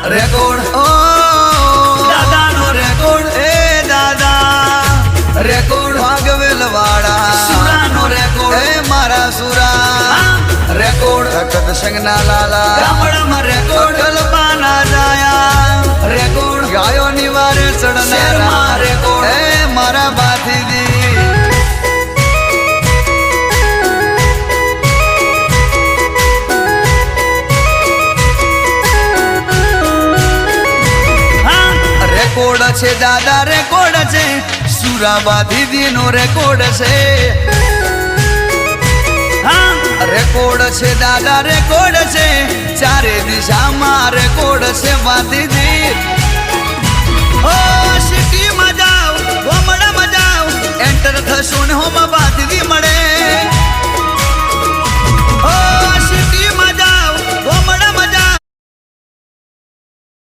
record ઓ દાદાનો record એ દાદા record ભાગવેલ વાળા સુરાનો રેકોર્ડ એ મારા સુરા રેકોર્ડ હકત સંગના લાલા ગામડામાં રેકોર્ડ કલ્પાના જાયા રેકોર્ડ ગાયો નિવારે ચડનારા રેકોર્ડ એ મારા બાથીજી રેકોર્ડ છે દાદા રેકોર્ડ છે સુરાબા દીદી નો રેકોર્ડ છે રેકોર્ડ છે દાદા રેકોર્ડ છે ચારે દિશામાં રેકોર્ડ છે વાદીદી ઓ સિટીમાં જાવ ગામડામાં જાવ એન્ટર થશો ને હોમાં